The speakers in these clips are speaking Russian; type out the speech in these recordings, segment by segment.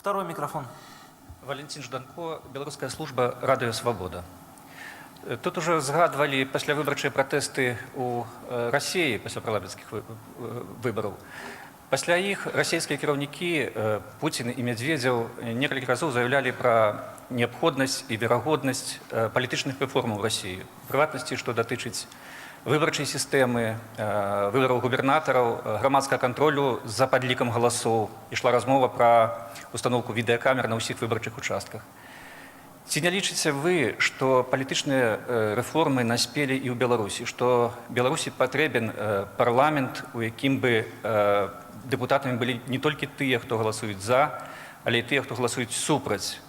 Второй микрофон. Валентин Жданко, белорусская служба «Радио Свобода». Тут уже згадывали паслявыбарчыя пратэсты ў Расіі пасля парламенцкіх выбараў. Пасля іх расійскія кіраўнікі Пуцін і Медведзеў некалькі разоў заяўлялі пра неабходнасць і верагоднасць палітычных рэформаў у Расіі. У прыватнасці, што датычыць выбарчай сістэмы, выбараў губернатараў, грамадскага кантролю за падлікам галасоў. Ішла размова пра установку відэакамер на ўсіх выбарчых участках. Ці не лічыце вы, што палітычныя рэформы наспелі і ў Беларусі, што Беларусі патрэбен парламент, у якім бы дэпутатамі былі не толькі тыя, хто галасуюць за, але і тыя, хто галасуюць супраць,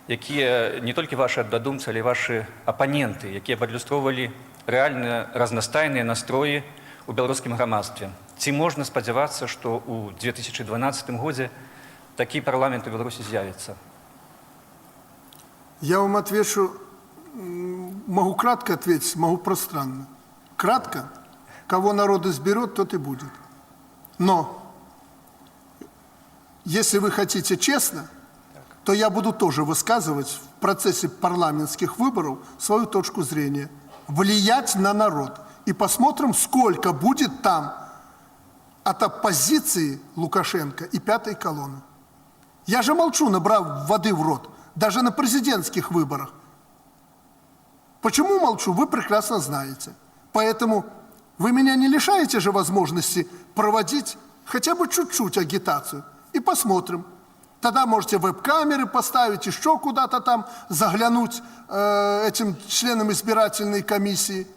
якія не толькі вашы аддадумцы, але і вашы апаненты, якія падлюстроўвалі рэальна разнастайныя настроі ў беларускім грамадстве. Ці можна спадзявацца, што ў 2012 годзе такі парламент у Беларусі з'явіцца? Я вам отвечу, могу кратко ответить, могу пространно. Кратко, кого народ изберет, тот и будет. Но, если вы хотите честно, то я буду тоже высказывать в процессе парламентских выборов свою точку зрения, влиять на народ. И посмотрим, сколько будет там от оппозиции Лукашенко и пятой колонны. Я же молчу, набрав воды в рот. Даже на президентских выборах. Почему молчу, вы прекрасно знаете. Поэтому вы меня не лишаете же возможности проводить хотя бы чуть-чуть агитацию. И посмотрим. Тогда можете веб-камеры поставить, еще куда-то там заглянуть этим членам избирательной комиссии.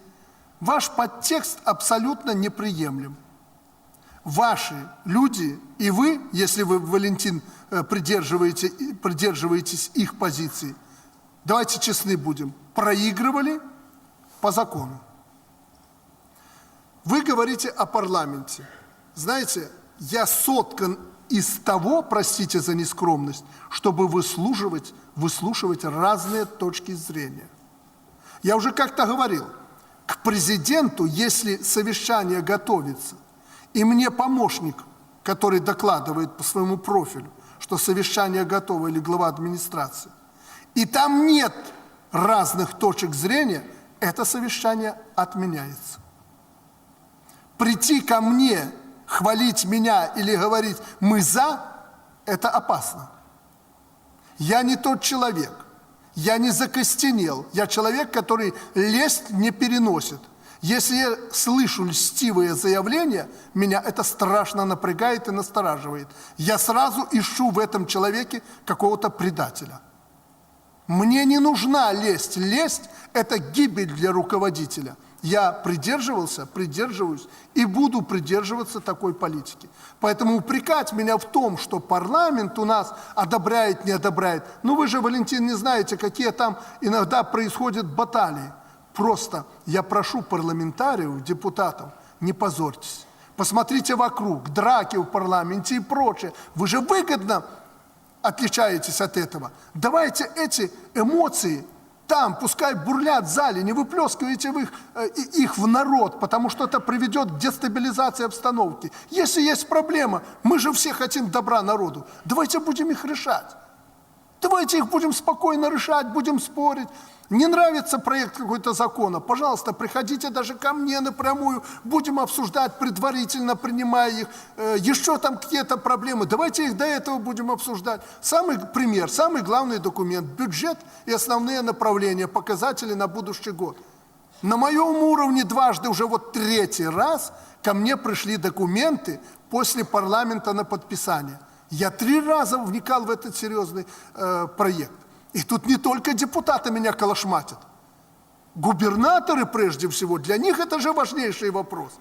Ваш подтекст абсолютно неприемлем. Ваши люди и вы, если вы, Валентин, придерживаетесь их позиции, давайте честны будем, проигрывали по закону. Вы говорите о парламенте. Знаете, я соткан из того, простите за нескромность, чтобы выслушивать разные точки зрения. Я уже как-то говорил, к президенту, если совещание готовится, и мне помощник, который докладывает по своему профилю, что совещание готово, или глава администрации, и там нет разных точек зрения, это совещание отменяется. Прийти ко мне, хвалить меня или говорить «мы за» – это опасно. Я не тот человек, я не закостенел, я человек, который лесть не переносит. Если я слышу льстивые заявления, меня это страшно напрягает и настораживает. Я сразу ищу в этом человеке какого-то предателя. Мне не нужна лесть. Лесть – это гибель для руководителя. Я придерживаюсь и буду придерживаться такой политики. Поэтому упрекать меня в том, что парламент у нас одобряет, не одобряет. Ну вы же, Валентин, не знаете, какие там иногда происходят баталии. Просто я прошу парламентариев, депутатов, не позорьтесь. Посмотрите вокруг, драки в парламенте и прочее. Вы же выгодно отличаетесь от этого. Давайте эти эмоции там, пускай бурлят в зале, не выплескивайте их в народ, потому что это приведет к дестабилизации обстановки. Если есть проблема, мы же все хотим добра народу, давайте будем их решать. Давайте их будем спокойно решать, будем спорить. Не нравится проект какой-то закона, пожалуйста, приходите даже ко мне напрямую, будем обсуждать предварительно, принимая их. Еще там какие-то проблемы, давайте их до этого будем обсуждать. Самый пример, самый главный документ, бюджет и основные направления, показатели на будущий год. На моем уровне дважды, уже вот третий раз, ко мне пришли документы после парламента на подписание. Я 3 раза вникал в этот серьезный проект. И тут не только депутаты меня колошматят. Губернаторы, прежде всего, для них это же важнейший вопрос.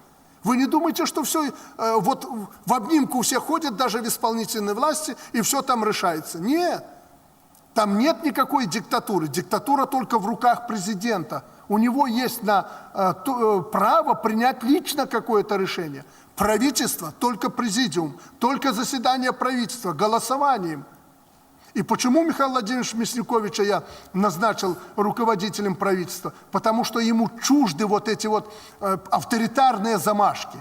Вы не думаете, что все вот в обнимку все ходят, даже в исполнительной власти, и все там решается? Нет. Там нет никакой диктатуры. Диктатура только в руках президента. У него есть право принять лично какое-то решение. Правительство, только президиум, только заседание правительства, голосованием. И почему Михаила Владимировича Мясниковича я назначил руководителем правительства? Потому что ему чужды вот эти вот авторитарные замашки.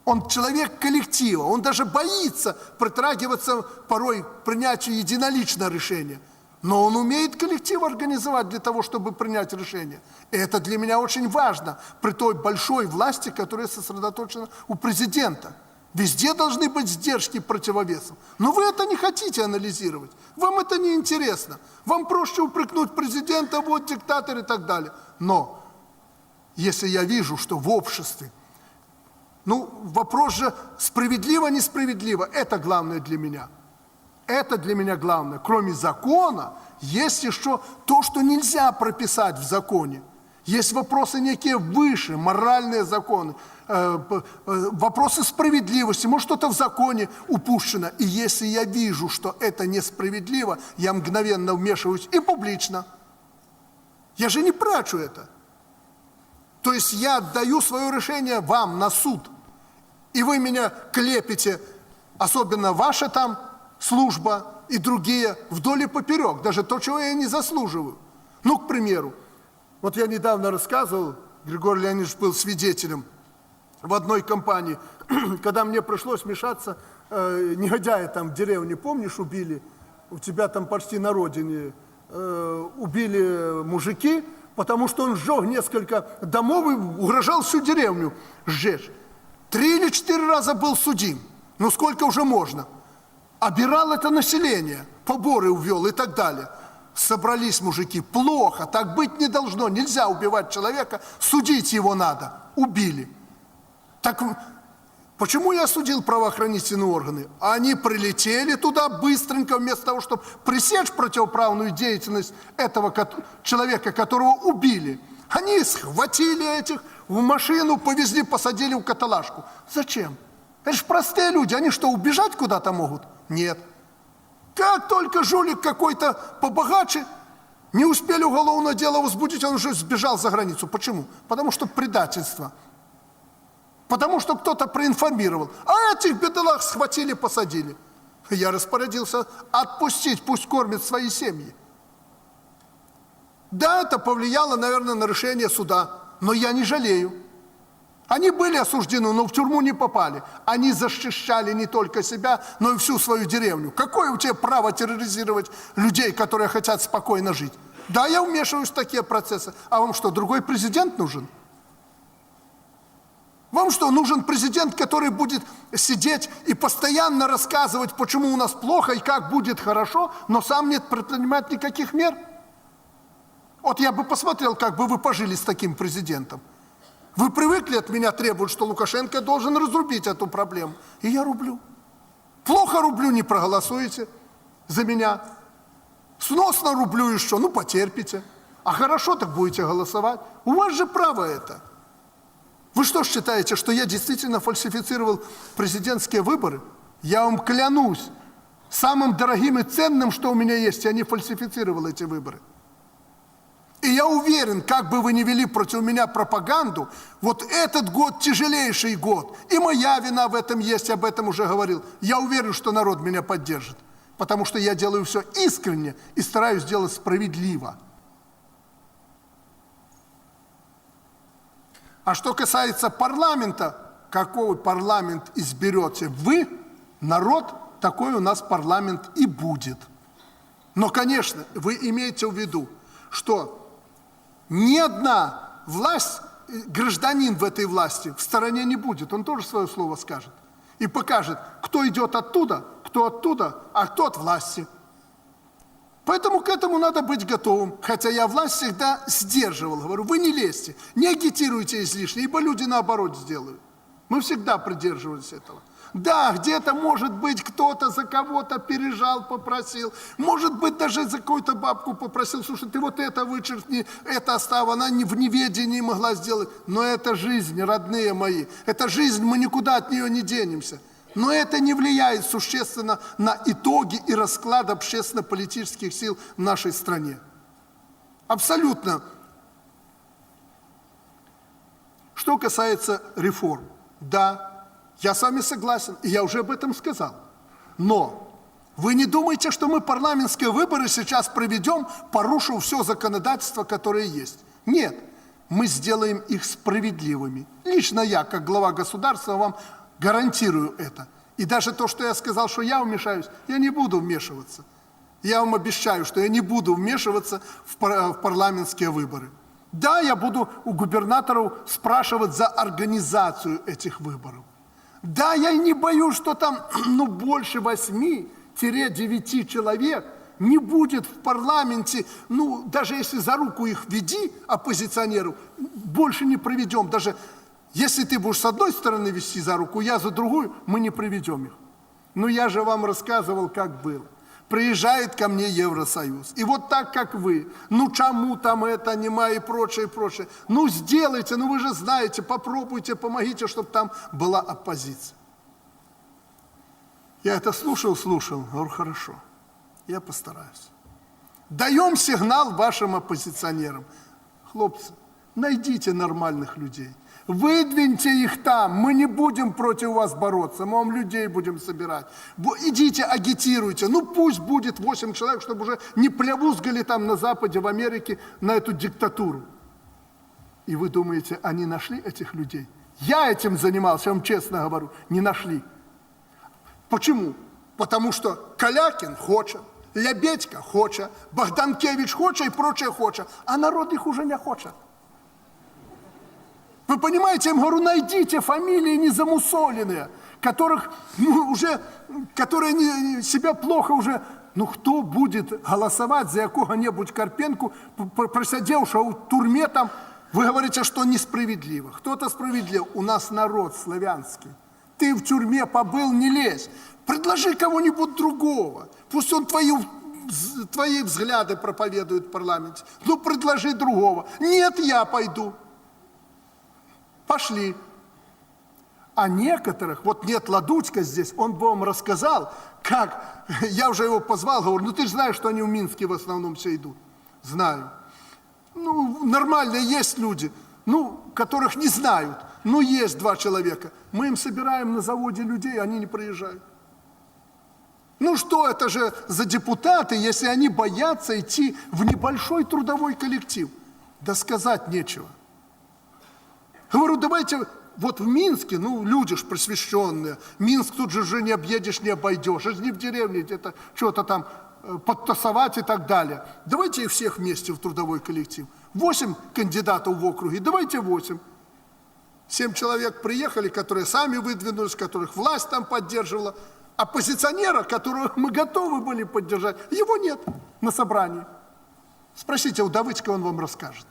Он человек коллектива, он даже боится притрагиваться порой к принятию единоличного решения. Но он умеет коллектив организовать для того, чтобы принять решение. И это для меня очень важно при той большой власти, которая сосредоточена у президента. Везде должны быть сдержки противовесов. Но вы это не хотите анализировать. Вам это не интересно. Вам проще упрекнуть президента, вот диктатор и так далее. Но если я вижу, что в обществе, вопрос же справедливо-несправедливо, это главное для меня. Это для меня главное. Кроме закона, есть еще то, что нельзя прописать в законе. Есть вопросы некие выше, моральные законы, вопросы справедливости, может, что-то в законе упущено. И если я вижу, что это несправедливо, я мгновенно вмешиваюсь и публично. Я же не прячу это. То есть я отдаю свое решение вам на суд. И вы меня клепите, особенно ваша там служба и другие, вдоль и поперек, даже то, чего я не заслуживаю. К примеру, вот я недавно рассказывал, Григорий Леонидович был свидетелем в одной компании, когда мне пришлось вмешаться, негодяя там в деревне, помнишь, убили, у тебя там почти на родине, убили мужики, потому что он сжег несколько домов и угрожал всю деревню сжечь. 3 или 4 раза был судим. Сколько уже можно? Обирал это население, поборы увел и так далее. Собрались мужики, плохо, так быть не должно, нельзя убивать человека, судить его надо. Убили. Так почему я судил правоохранительные органы? Они прилетели туда быстренько, вместо того, чтобы пресечь противоправную деятельность этого человека, которого убили. Они схватили этих, в машину повезли, посадили в каталажку. Зачем? Это же простые люди, они что, убежать куда-то могут? Нет. Как только жулик какой-то побогаче, не успели уголовное дело возбудить, он уже сбежал за границу. Почему? Потому что предательство. Потому что кто-то проинформировал. А этих бедолаг схватили, посадили. Я распорядился отпустить, пусть кормят свои семьи. Да, это повлияло, наверное, на решение суда, но я не жалею. Они были осуждены, но в тюрьму не попали. Они защищали не только себя, но и всю свою деревню. Какое у тебя право терроризировать людей, которые хотят спокойно жить? Да, я вмешиваюсь в такие процессы. А вам что, другой президент нужен? Вам что, нужен президент, который будет сидеть и постоянно рассказывать, почему у нас плохо и как будет хорошо, но сам не предпринимать никаких мер? Вот я бы посмотрел, как бы вы пожили с таким президентом. Вы привыкли от меня требовать, что Лукашенко должен разрубить эту проблему. И я рублю. Плохо рублю, не проголосуете за меня. Сносно рублю и что? Потерпите. А хорошо, так будете голосовать. У вас же право это. Вы что считаете, что я действительно фальсифицировал президентские выборы? Я вам клянусь, самым дорогим и ценным, что у меня есть, я не фальсифицировал эти выборы. И я уверен, как бы вы ни вели против меня пропаганду, вот этот год тяжелейший год, и моя вина в этом есть, об этом уже говорил. Я уверен, что народ меня поддержит, потому что я делаю все искренне и стараюсь делать справедливо. А что касается парламента, какой парламент изберете вы, народ, такой у нас парламент и будет. Но, конечно, вы имеете в виду, что ни одна власть, гражданин в этой власти в стороне не будет. Он тоже свое слово скажет. И покажет, кто идет оттуда, а кто от власти. Поэтому к этому надо быть готовым. Хотя я власть всегда сдерживал. Говорю, вы не лезьте, не агитируйте излишне, ибо люди наоборот сделают. Мы всегда придерживались этого. Да, где-то, может быть, кто-то за кого-то пережал, попросил. Может быть, даже за какую-то бабку попросил. Слушай, ты вот это вычеркни, это оставь. Она в неведении могла сделать. Но это жизнь, родные мои. Это жизнь, мы никуда от нее не денемся. Но это не влияет существенно на итоги и расклад общественно-политических сил в нашей стране. Абсолютно. Что касается реформ. Да, я с вами согласен, и я уже об этом сказал. Но вы не думайте, что мы парламентские выборы сейчас проведем, порушив все законодательство, которое есть. Нет, мы сделаем их справедливыми. Лично я, как глава государства, вам Гарантирую это. И даже то, что я сказал, что я вмешаюсь, я не буду вмешиваться. Я вам обещаю, что я не буду вмешиваться в парламентские выборы. Да, я буду у губернаторов спрашивать за организацию этих выборов. Да, я не боюсь, что там больше 8-9 человек не будет в парламенте, даже если за руку их веди, оппозиционеров, больше не проведем. Даже если ты будешь с одной стороны вести за руку, я за другую, мы не проведем их. Я же вам рассказывал, как было. Приезжает ко мне Евросоюз. И вот так, как вы, чему там это, нема и прочее, прочее. Сделайте, вы же знаете, попробуйте, помогите, чтобы там была оппозиция. Я это слушал, говорю, хорошо, я постараюсь. Даем сигнал вашим оппозиционерам. Хлопцы, найдите нормальных людей. Выдвиньте их там, мы не будем против вас бороться, мы вам людей будем собирать. Идите, агитируйте, пусть будет 8 человек, чтобы уже не плявузгали там на Западе, в Америке, на эту диктатуру. И вы думаете, они нашли этих людей? Я этим занимался, я вам честно говорю, не нашли. Почему? Потому что Калякин хочет, Лебедько хочет, Богданкевич хочет и прочее хочет, а народ их уже не хочет. Вы понимаете, я им говорю, найдите фамилии незамусоленные, которые себя плохо уже... кто будет голосовать за какого-нибудь Карпенку, просидевшего в тюрьме там, вы говорите, что несправедливо. Кто-то справедлив. У нас народ славянский. Ты в тюрьме побыл, не лезь. Предложи кого-нибудь другого. Пусть он твои взгляды проповедует в парламенте. Предложи другого. Нет, я пойду. Пошли. А некоторых, нет Ладутько здесь, он бы вам рассказал, как, я уже его позвал, говорю, ты же знаешь, что они в Минске в основном все идут. Знаю. Нормально, есть люди, которых не знают, есть 2 человека. Мы им собираем на заводе людей, они не приезжают. Что это же за депутаты, если они боятся идти в небольшой трудовой коллектив? Да сказать нечего. Говорю, давайте, в Минске, люди ж просвещенные, Минск тут же не объедешь, не обойдешь, это не в деревне где-то что-то там подтасовать и так далее. Давайте их всех вместе в трудовой коллектив. 8 кандидатов в округе, давайте 8. 7 человек приехали, которые сами выдвинулись, которых власть там поддерживала. Оппозиционера, которого мы готовы были поддержать, его нет на собрании. Спросите у Давыдько, он вам расскажет.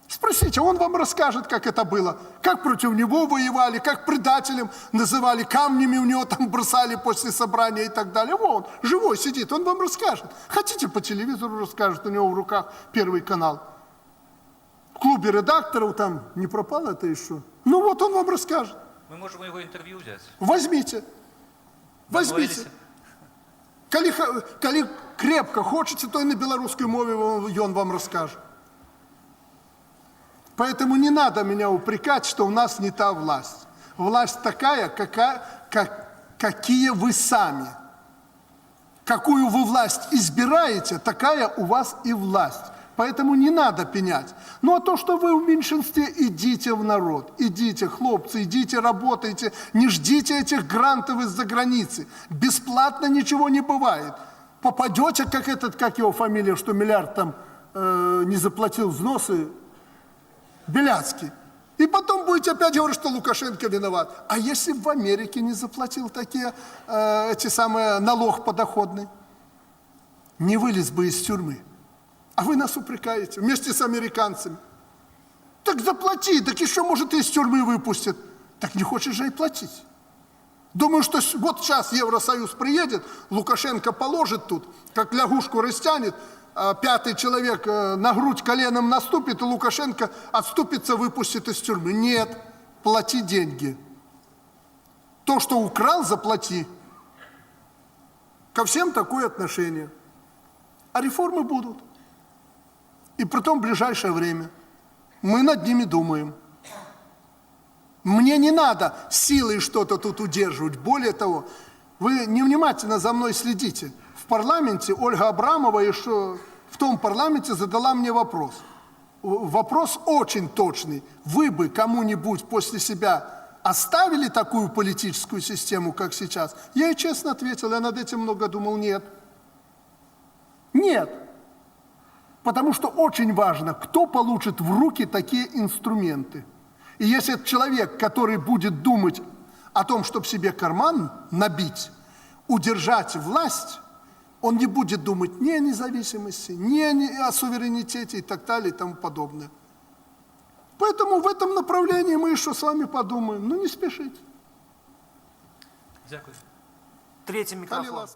Спросите, он вам расскажет, как это было, как против него воевали, как предателем называли, камнями у него там бросали после собрания и так далее. Вон, живой сидит, он вам расскажет. Хотите, по телевизору расскажет, у него в руках Первый канал. В клубе редакторов там не пропало это еще. Он вам расскажет. Мы можем его интервью взять. Возьмите. Коли крепко хочете, то и на белорусской мове он вам расскажет. Поэтому не надо меня упрекать, что у нас не та власть. Власть такая, какие вы сами. Какую вы власть избираете, такая у вас и власть. Поэтому не надо пенять. А то, что вы в меньшинстве, идите в народ. Идите, хлопцы, идите, работайте. Не ждите этих грантов из-за границы. Бесплатно ничего не бывает. Попадете, как его фамилия, что миллиард там не заплатил взносы, Беляцкий. И потом будете опять говорить, что Лукашенко виноват. А если в Америке не заплатил налог подоходный? Не вылез бы из тюрьмы. А вы нас упрекаете вместе с американцами. Так заплати, так еще, может, и из тюрьмы выпустят. Так не хочешь же и платить. Думаю, что сейчас Евросоюз приедет, Лукашенко положит тут, как лягушку растянет, 5-й человек на грудь коленом наступит, и Лукашенко отступится, выпустит из тюрьмы. Нет, плати деньги. То, что украл, заплати. Ко всем такое отношение. А реформы будут. И притом в ближайшее время. Мы над ними думаем. Мне не надо силой что-то тут удерживать. Более того, вы невнимательно за мной следите. В парламенте Ольга Абрамова еще в том парламенте задала мне вопрос. Вопрос очень точный. Вы бы кому-нибудь после себя оставили такую политическую систему, как сейчас? Я ей честно ответил, я над этим много думал, нет. Нет. Потому что очень важно, кто получит в руки такие инструменты. И если это человек, который будет думать о том, чтобы себе карман набить, удержать власть, он не будет думать ни о независимости, ни о суверенитете и так далее и тому подобное. Поэтому в этом направлении мы еще с вами подумаем. Ну, не спешите. Третий микрофон.